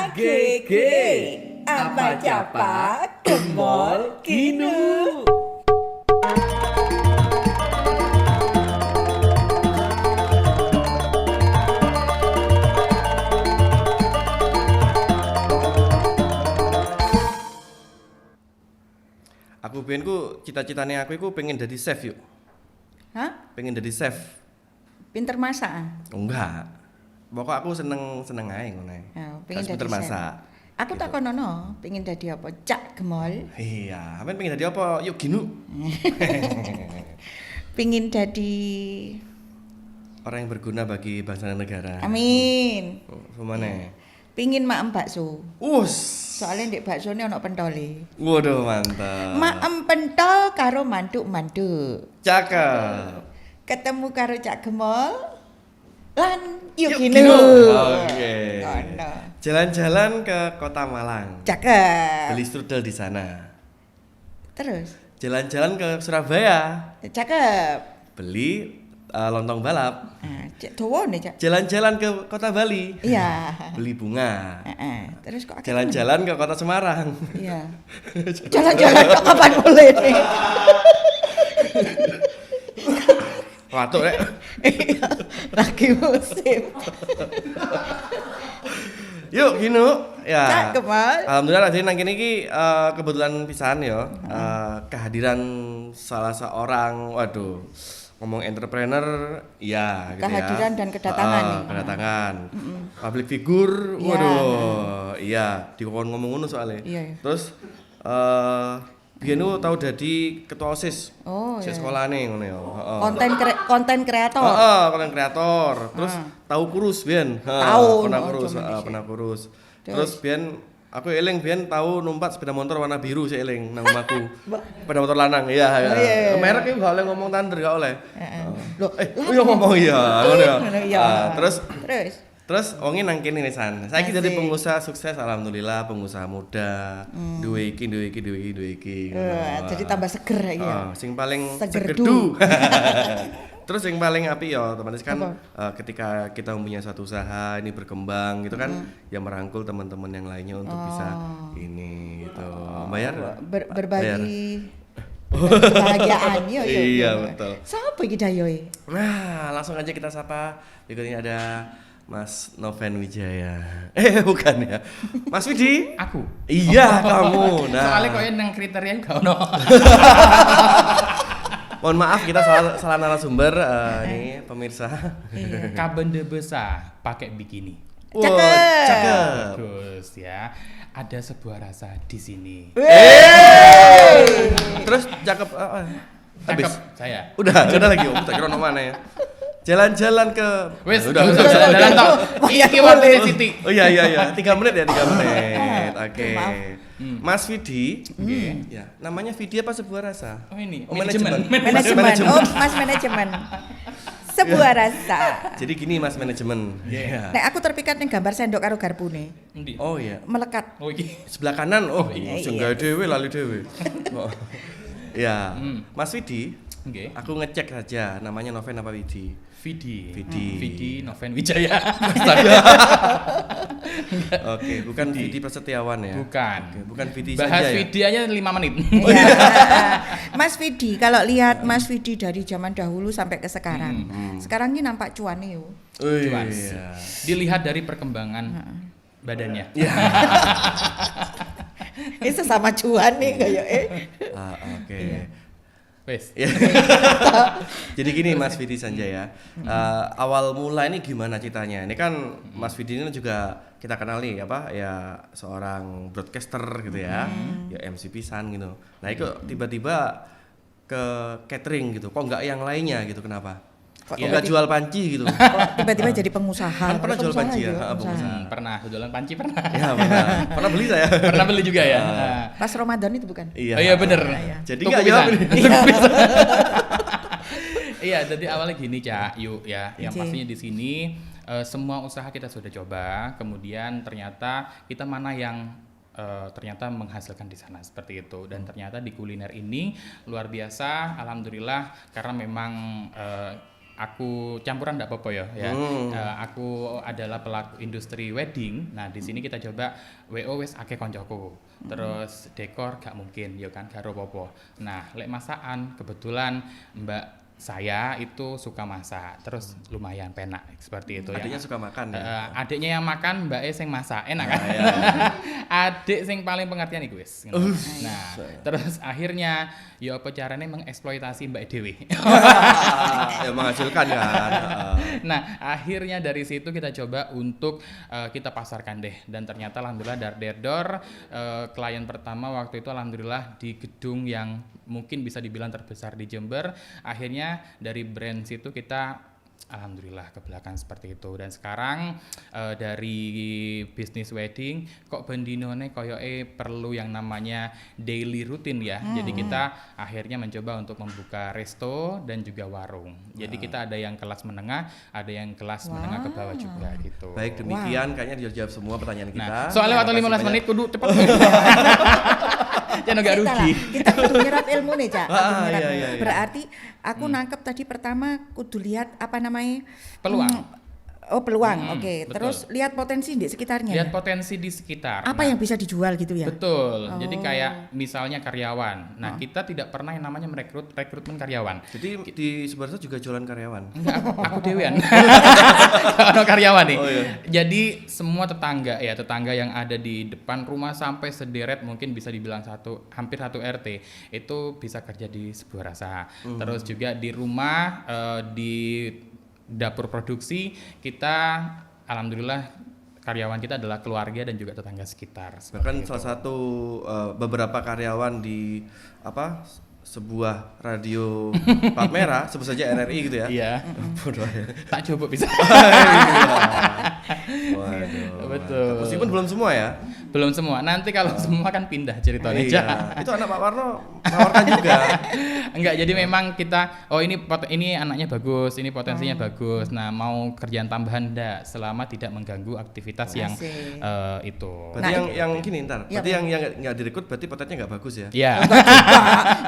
AGG apa capa ke mall kinu. Aku biyen ku cita-citane aku iku pengen dadi chef yuk. Hah? Pengen dadi chef. Pinter masak? Enggak. Pokok aku seneng ae ngono ae. Oh, Pengen pinter masak. Aku Gitu. takonono, pengen dadi apa? Cak gemol. Iya, sampean pengen dadi apa? Yuk ginu. Pengen dadi Orang yang berguna bagi bangsa dan negara. amin. Pemane? Pengen maem bakso. Us. Soalnya ndek baksone ana pentole. Waduh, mantap. Maem pentol karo manduk-manduk. Cakep. Ketemu karo Cak Gemol lan yuk Yuk ginu. ginu. Oke. Ngono. Jalan-jalan ke Kota Malang. Cakep. Beli strudel di sana. Terus Jalan-jalan ke Surabaya. cakep. Beli lontong balap. Ah, cek dawa nih, Cak. Jalan-jalan ke Kota Bali. Iya. Beli bunga. Terus kok akhirnya- Jalan-jalan ke Kota Semarang. Iya. Jalan-jalan kok kapan boleh nih? Waduh, Rek. Iya, lagi musim. Yuk, ginu. Ya. Cak Gemol. Alhamdulillah jadi nang kene iki kebetulan pisan ya. Kehadiran salah seorang, waduh, ngomong entrepreneur, ya gitu Kehadiran ya. dan kedatangan nih. Kedatangan. Public figure, Iya. waduh, iya, dikon ngomong ngono soalnya. Iya. Terus biyen ku tau dadi ketua OSIS. Oh, Sik iya. sekolahane ngono ya. Heeh. Konten kreator. Heeh, konten kreator. Terus tahu kurus biyen. Tahu, Pernah oh, kurus, zaman dhisik. pernah kurus. Terus? Terus biyen aku eling biyen tahu numpak sepeda motor warna biru sik eling nang omahku. Sepeda motor lanang, iya. Oh, iya, iya. Merek iki gak oleh ngomong Thunder, gak oleh. Loh, Iya ngomong iya, ngono ya. Ngono, iya. Terus wonge nang kene nisan. Saiki dadi Asik. pengusaha sukses alhamdulillah, pengusaha muda. Duwe iki. Jadi tambah seger ya. Sing paling Segerdu. segerdu. Terus yang paling apik ya otomatis kan ketika kita mempunyai suatu usaha ini berkembang gitu kan ya merangkul teman-teman yang lainnya untuk bisa ini gitu. Bayar? Berbagi kebahagiaan yo. Iya, betul. Siapa iki dayoe? Nah, langsung aja kita sapa. Berikut ini ada Mas Noven Wijaya. Bukan ya. Mas Widi? Aku. Iya, kamu. Nah. Soalnya kok nang kriteria gak ono. Mohon maaf kita salah narasumber nih pemirsa. Kabende besa pakai bikini. Wah, Cakep. cakep. Bagus ya. Ada sebuah rasa di sini. Terus cakep habis. Cakep saya. Udah lagi Om. Tak kira mana ya. Jalan-jalan ke Wes, udah. jalan-jalan tok. Iki waktu Siti. Oh iya 3 menit ya 3 menit. Oke. Maaf. Mas Vidi. Ya, namanya Vidi apa sebuah rasa? Oh ini, Oh, manajemen. Manajemen. Oh, Mas manajemen. Sebuah rasa. Jadi gini Mas manajemen. Iya. Nek aku terpikat ning gambar sendok karo garpune. Endi? Oh iya. Melekat. Oh iki. Sebelah kanan. Oh, iya. sing gawe dhewe lali dhewe. Oh. Ya. Mas Vidi, Nggih. aku ngecek saja namanya Noven apa Widi? Vidi. Vidi. Vidi Noven Wijaya. Oke, bukan Vidi Prasetyawan ya. Bukan. Oke, bukan Vidi Bahas saja ya. Vidi aja 5 menit. Iya. Mas Vidi, kalau lihat Mas Vidi dari zaman dahulu sampai ke sekarang. Sekarang ini nampak cuane yo. Oh, Cuan. iya. Dilihat dari perkembangan badannya. Ya. Ini sesama cuan nih kayak Oke. Wes. Ya. Jadi gini Mas Vidi Sanjaya, awal mula ini gimana ceritanya? Ini kan Mas Vidi ini juga kita kenal nih apa ya seorang broadcaster gitu ya, ya MC pisan gitu. Nah itu tiba-tiba ke catering gitu, kok nggak yang lainnya gitu kenapa? Kok nggak jual panci gitu? tiba-tiba jadi pengusaha. Kan pernah jual Pengusaha panci ya? juga, pengusaha. Pernah jualan panci pernah. Ya pernah beli saya. Pernah beli juga ya. Pas Ramadan itu bukan? Iya. Oh iya bener. Jadi Tuku nggak pisan. jawab ini. Iya, jadi awalnya gini Cak, yuk ya. Yang Oke. pastinya di sini semua usaha kita sudah coba, kemudian ternyata kita mana yang ternyata menghasilkan di sana seperti itu, dan ternyata di kuliner ini luar biasa, alhamdulillah, karena memang aku campuran enggak apa-apa ya. Aku adalah pelaku industri wedding. Nah, di sini kita coba WO wis akeh koncoku. Terus dekor gak mungkin ya kan, gak apa-apa. Nah, lek masakan kebetulan Mbak saya itu suka masak, terus lumayan penak seperti itu. Adiknya suka makan ya? Adiknya yang makan, mbak sing masak, enak kan? Adik sing paling pengertian iku wis. Nah, terus akhirnya ya apa caranya mengeksploitasi mbak Dewi. Ya menghasilkan kan. Nah, akhirnya dari situ kita coba untuk kita pasarkan deh, dan ternyata alhamdulillah dar klien pertama waktu itu alhamdulillah di gedung yang mungkin bisa dibilang terbesar di Jember. Akhirnya dari brand situ kita alhamdulillah ke belakang seperti itu, dan sekarang dari bisnis wedding kok bendinone koyoke perlu yang namanya daily rutin ya. Jadi kita akhirnya mencoba untuk membuka resto dan juga warung. Jadi kita ada yang kelas menengah, ada yang kelas menengah ke bawah juga gitu. Baik, demikian kayaknya dijawab semua pertanyaan kita. Nah, soalnya waktu 15 menit kudu cepet. Jangan gak rugi. Kita kudu nyerap ilmu nih, Cak. Iya. Berarti aku nangkep tadi pertama kudu lihat apa namanya? Peluang. Peluang. Oke. Betul. Terus lihat potensi di sekitarnya. Lihat ya? potensi di sekitar. Apa yang bisa dijual gitu ya? Betul. Jadi kayak misalnya karyawan. Nah, kita tidak pernah yang namanya rekrutmen karyawan. Jadi di Subarso juga jualan karyawan? Enggak, aku dewean. Ono karyawan nih. Oh, iya. Jadi semua tetangga yang ada di depan rumah sampai sederet mungkin bisa dibilang hampir satu RT itu bisa kerja di sebuah rasa. Terus juga di rumah di dapur produksi kita alhamdulillah karyawan kita adalah keluarga dan juga tetangga sekitar. Bahkan salah satu beberapa karyawan di sebuah radio plat merah, sebut saja RRI gitu ya. Iya. Bodoh ya. Tak coba bisa. Waduh. Betul. Meskipun belum semua ya. Belum semua. Nanti kalau semua kan pindah ceritanya. Iya. Itu anak Pak Warno menawarkan juga. Enggak, jadi memang kita ini anaknya bagus, ini potensinya bagus. Nah, mau kerjaan tambahan enggak selama tidak mengganggu aktivitas yang itu. Berarti yang gini ntar. Ya, Berarti yang enggak direkrut berarti potensinya enggak bagus ya. Iya.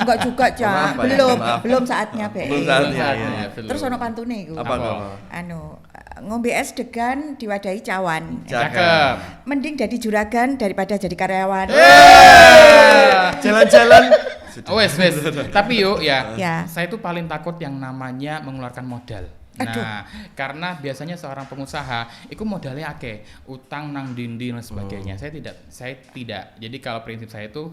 Enggak juga, Cak. Belum saatnya, Be. Belum saatnya. Iya. Terus ono pantune iku. Apa? Ngombe es degan diwadahi cawan. Cakep. Mending jadi juragan daripada jadi karyawan. Jalan-jalan. Wes. Tapi yuk ya, Ya. saya tuh paling takut yang namanya mengeluarkan modal. Nah, karena biasanya seorang pengusaha itu modalnya akeh, utang nang dindi dan sebagainya. Saya tidak. Jadi kalau prinsip saya itu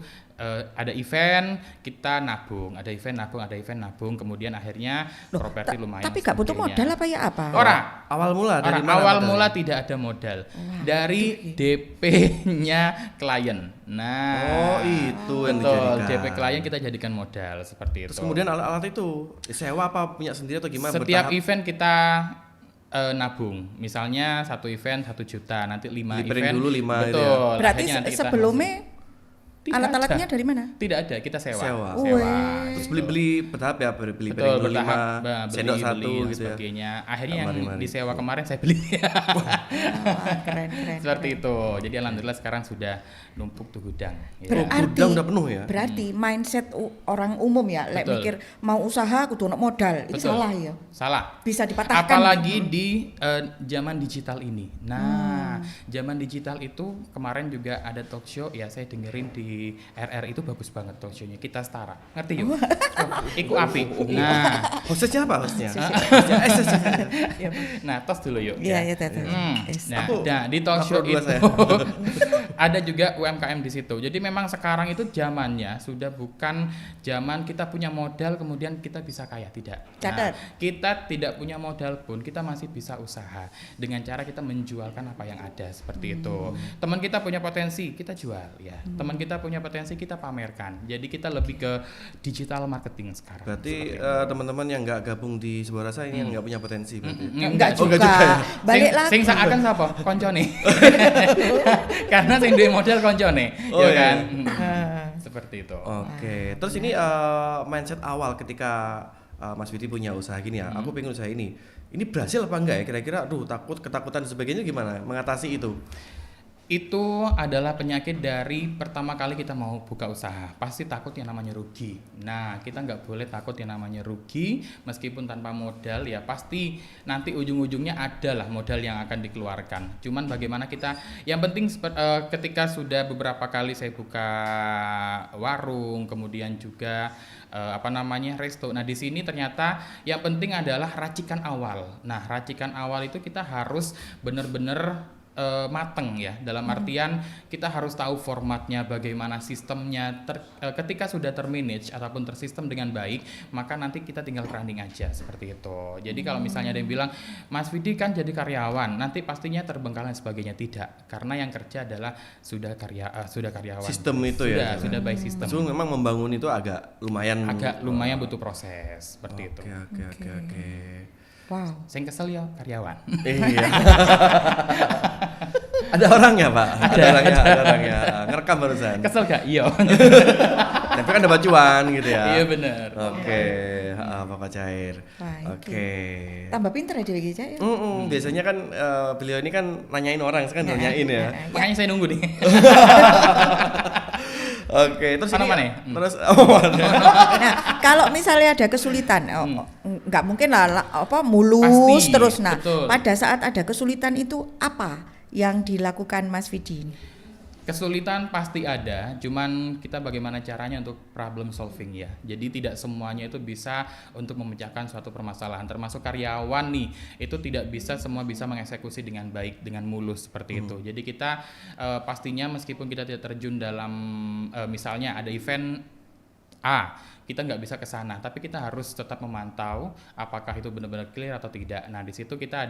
ada event kita nabung, ada event nabung, kemudian akhirnya properti lumayan. Tapi gak butuh modal apa ya apa? Awal mula dari mana? Awal mula tidak ada modal. Dari DP-nya klien. Nah, itu yang betul, dijadikan. DP klien kita jadikan modal seperti itu. Terus kemudian alat-alat itu sewa apa punya sendiri atau gimana? Setiap Bertahap? event kita nabung. Misalnya satu event 1 juta, nanti 5 Beli event. dulu 5 gitu ya. Betul. Berarti Akhirnya nanti kita sebelumnya Tidak alat-alatnya ada. dari mana? Tidak ada, kita sewa. Wih. Terus beli bertahap ya, beli piring Betul, dulu 5, bertahap, sendok 1 beli dan gitu ya. sebagainya. Akhirnya yang Mari. disewa kemarin saya beli. Keren. Seperti itu. Jadi alhamdulillah sekarang sudah numpuk tuh gudang. Ya. Gudang udah penuh ya? Berarti mindset orang umum ya, lek Betul. mikir mau usaha kudu ono modal. Itu Betul. salah ya. Salah. Bisa dipatahkan. Apalagi di zaman digital ini. Nah, zaman digital itu kemarin juga ada talk show ya, saya dengerin di RR itu bagus banget talk show-nya. Kita Setara. Ngerti yuk? Iku api. Nah, Hostnya apa hostnya? nah tos dulu yuk. Iya, Tete. Nah, di talk show Upload dulu itu saya. ada juga UMKM di situ. Jadi memang sekarang itu zamannya sudah bukan zaman kita punya modal kemudian kita bisa kaya, tidak. Catat. Kita tidak punya modal pun kita masih bisa usaha dengan cara kita menjualkan apa yang ada seperti itu. Teman kita punya potensi, kita jual ya. Teman kita punya potensi, kita pamerkan. Jadi kita lebih ke digital marketing sekarang. Berarti teman-teman yang nggak gabung di sebuah rasa ini yang nggak punya potensi berarti. Enggak juga. enggak juga ya? Balik lagi. Sing seakan sapa? Koncone. Karena sing duwe modal koncone, Oh, ya iya. kan? Seperti itu. Oke. Terus ini mindset awal ketika Mas Widi punya usaha gini ya, aku pengen usaha ini berhasil apa enggak ya? Kira-kira, ketakutan dan sebagainya gimana mengatasi itu? Itu adalah penyakit dari pertama kali kita mau buka usaha. Pasti takut yang namanya rugi. Nah, kita nggak boleh takut yang namanya rugi, meskipun tanpa modal ya pasti nanti ujung-ujungnya ada lah modal yang akan dikeluarkan. Cuman bagaimana kita, yang penting ketika sudah beberapa kali saya buka warung, kemudian juga resto. Nah, di sini ternyata yang penting adalah racikan awal. Nah, racikan awal itu kita harus benar-benar mateng ya, dalam artian kita harus tahu formatnya, bagaimana sistemnya. Ketika sudah termanage ataupun tersistem dengan baik, maka nanti kita tinggal running aja seperti itu. Jadi kalau misalnya ada yang bilang, Mas Widi kan jadi karyawan, nanti pastinya terbengkalai dan sebagainya, tidak, karena yang kerja adalah sudah karyawan. Sistem itu sudah by sistem. So memang membangun itu agak lumayan butuh proses seperti itu. Oke. Wow. Saya kesel ya karyawan. Iya. Ada orangnya, Pak. Ada orangnya. Ngerekam barusan. Kesel gak? Iya. Tapi kan dapat cuan gitu ya. Iya benar. Oke, Bapak Cair. Wah, Oke. Tambah pinter ya Dewi Cair. Biasanya kan beliau ini kan nanyain orang, sekarang nanyain ya. Makanya saya nunggu nih. Oke, terus ini mana? Terus Nah, kalau misalnya ada kesulitan, nggak mungkin lah mulus Pasti, terus. Nah, betul. pada saat ada kesulitan itu apa yang dilakukan Mas Widi? Kesulitan pasti ada, cuman kita bagaimana caranya untuk problem solving ya. Jadi tidak semuanya itu bisa untuk memecahkan suatu permasalahan, termasuk karyawan nih, itu tidak bisa semua bisa mengeksekusi dengan baik, dengan mulus seperti itu. Jadi kita pastinya meskipun kita tidak terjun dalam misalnya ada event A, kita nggak bisa ke sana, tapi kita harus tetap memantau apakah itu benar-benar clear atau tidak. Nah, di situ kita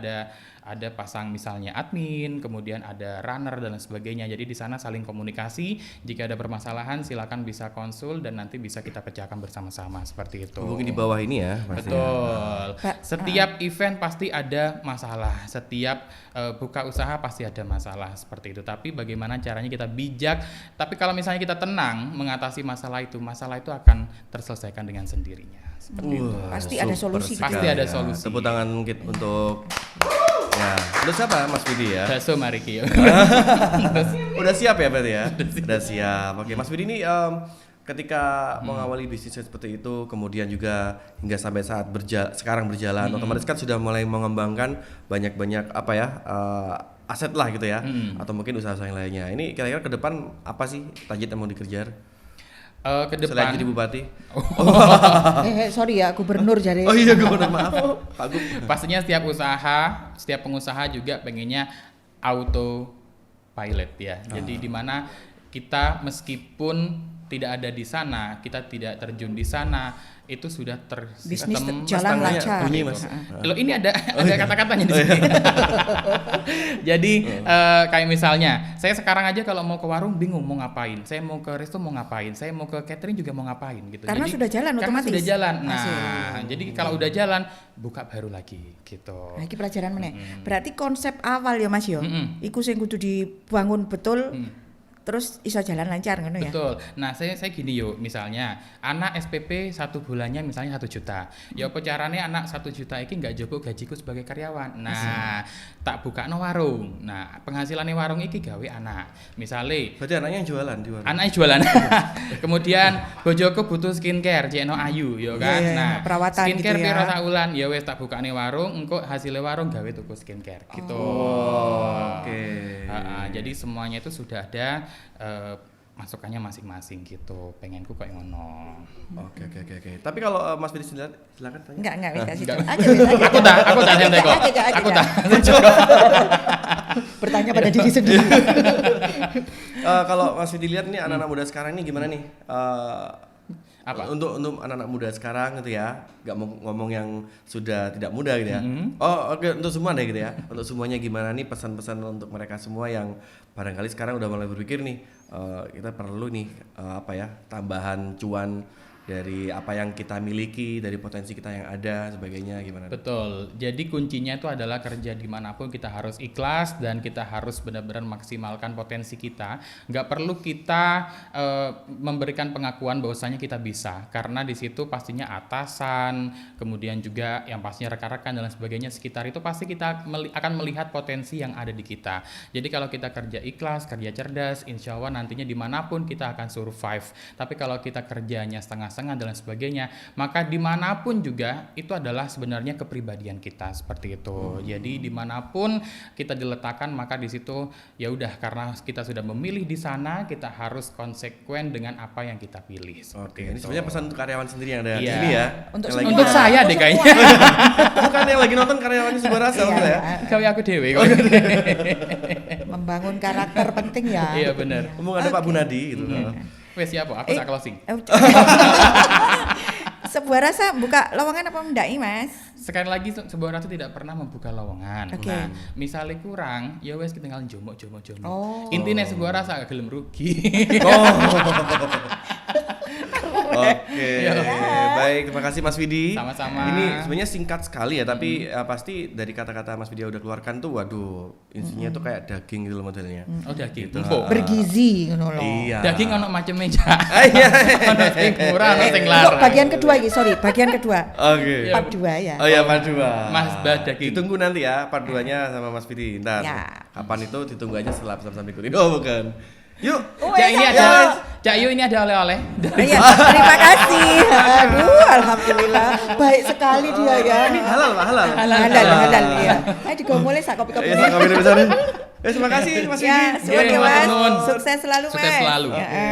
ada pasang misalnya admin, kemudian ada runner dan lain sebagainya. Jadi di sana saling komunikasi. Jika ada permasalahan, silakan bisa konsul dan nanti bisa kita pecahkan bersama-sama seperti itu. mungkin di bawah ini ya, pastinya. Betul. Setiap event pasti ada masalah. Setiap buka usaha pasti ada masalah seperti itu. Tapi bagaimana caranya kita bijak. Tapi kalau misalnya kita tenang mengatasi masalah itu akan terselesaikan dengan sendirinya. Seperti itu. Pasti ada solusi. Pasti ada solusi. Tepuk tangan mungkin untuk ya. Untuk siapa? Mas Widi ya. Bakso Mariki ya. Udah siap ya berarti ya? Udah siap. Oke, Mas Widi ini ketika mengawali bisnisnya seperti itu, kemudian juga hingga sampai saat sekarang berjalan, otomatis kan sudah mulai mengembangkan banyak-banyak aset lah gitu ya, atau mungkin usaha-usaha yang lainnya. Ini kira-kira ke depan apa sih target yang mau dikejar? Ke depan. Selain jadi bupati. Sorry ya, gubernur jadi. Oh iya, gubernur, maaf. Pak Gub. Pastinya setiap pengusaha juga pengennya auto pilot ya. Jadi di mana kita meskipun tidak ada di sana, kita tidak terjun di sana, itu sudah bisnis tersistem. jalan lancar. Bunyi, Mas. Loh, ini ada kata-katanya di sini. Jadi kayak misalnya, saya sekarang aja kalau mau ke warung bingung mau ngapain, saya mau ke resto mau ngapain, saya mau ke catering juga mau ngapain gitu. Karena sudah jalan otomatis. Sudah jalan. Nah, Asik. jadi kalau udah jalan buka baru lagi gitu. Nah, ini pelajaran meneh. Berarti konsep awal ya Mas yo. Iku sing kudu dibangun betul. Terus iso jalan lancar ngono ya. Betul. Nah, saya gini yuk, misalnya anak SPP 1 bulannya misalnya 1 juta. Ya apa carane anak 1 juta iki nggak jogo gajiku sebagai karyawan. Nah, tak bukakno warung. Nah, penghasilannya warung iki gawe anak. Misale Berarti anaknya yang jualan di warung. anaknya jualan. Kemudian bojoku butuh skincare, jekno ayu ya kan. Iya, Nah, perawatan skincare gitu ya. piro sak wulan, ya wis tak bukane warung, engko hasilnya warung gawe tuku skincare gitu. Oke. Jadi semuanya itu sudah ada masukannya masing-masing gitu. Pengenku kayak ngono. Oke. Tapi kalau Mas Widi silakan tanya. Enggak wis kasih. Enggak. Aja wis. Aku tak santai kok. Aku tak. Bertanya pada diri sendiri. Kalau Mas Widi lihat nih anak-anak muda sekarang ini gimana nih? Apa? Untuk anak-anak muda sekarang gitu ya, nggak mau ngomong yang sudah tidak muda gitu ya. Oh oke, untuk semua deh gitu ya. Untuk semuanya gimana nih pesan-pesan untuk mereka semua yang barangkali sekarang udah mulai berpikir nih, kita perlu nih tambahan cuan dari apa yang kita miliki, dari potensi kita yang ada, sebagainya gimana? Betul. Jadi kuncinya itu adalah kerja dimanapun kita harus ikhlas dan kita harus benar-benar maksimalkan potensi kita. Nggak perlu kita memberikan pengakuan bahwasanya kita bisa, karena di situ pastinya atasan, kemudian juga yang pastinya rekan-rekan dan lain sebagainya sekitar itu pasti kita akan melihat potensi yang ada di kita. Jadi kalau kita kerja ikhlas, kerja cerdas, insya Allah nantinya dimanapun kita akan survive. Tapi kalau kita kerjanya setengah-setengah dan lain sebagainya, maka dimanapun juga itu adalah sebenarnya kepribadian kita seperti itu. Jadi dimanapun kita diletakkan, maka di situ ya udah, karena kita sudah memilih di sana, kita harus konsekuen dengan apa yang kita pilih. Oke, ini sebenarnya pesan untuk karyawan sendiri yang ada di Iya. sini ya. Untuk Yang semua. Untuk saya deh kayaknya. Bukan yang lagi nonton karyawannya sebuah rasa Iya, ya. Kau aku dewe. membangun karakter penting ya. Iya benar. Ngomong ada Pak Bunadi gitu. Wes siapa? Aku sak closing. Sebuah rasa buka lowongan apa enggak, Mas? Sekali lagi sebuah rasa tidak pernah membuka lowongan. Oke. Nah, misalnya kurang, ya wes kita tinggal jomo. Oh. Intinya sebuah rasa gak gelem rugi. Oke, Ya. baik, terima kasih Mas Widi. Sama-sama. Ini sebenarnya singkat sekali ya, tapi pasti dari kata-kata Mas Widi yang udah keluarkan tuh, waduh, isinya tuh kayak daging gitu loh modelnya. Oh daging. Gitu. Empuk. Bergizi ngono lho. Iya. Daging ono macam-macam aja. Iya. Ono sing murah, ono sing Kok larang. bagian kedua iki, sorry, bagian kedua. Oke. Part 2 ya. Oh ya, part 2. Mas Bah daging. Ditunggu nanti ya part 2-nya sama Mas Widi. Ntar. Ya. Kapan itu ditunggu aja setelah pesan-pesan berikut ini. Oh, bukan. Yuk. Cak ini ya, ada, ya. Cak Yu ini ada oleh-oleh. Iya, terima kasih. Aduh, alhamdulillah. Baik sekali dia ya. Ini halal, Pak, halal. Halal ya. Ayo digomole sak kopi-kopi. Ya, sama ini besar. Terima kasih Mas Widi. Ya, suwun Iya, ya, Mas. matur nuwun. Sukses selalu, Mas. Sukses selalu. Ya. Oke.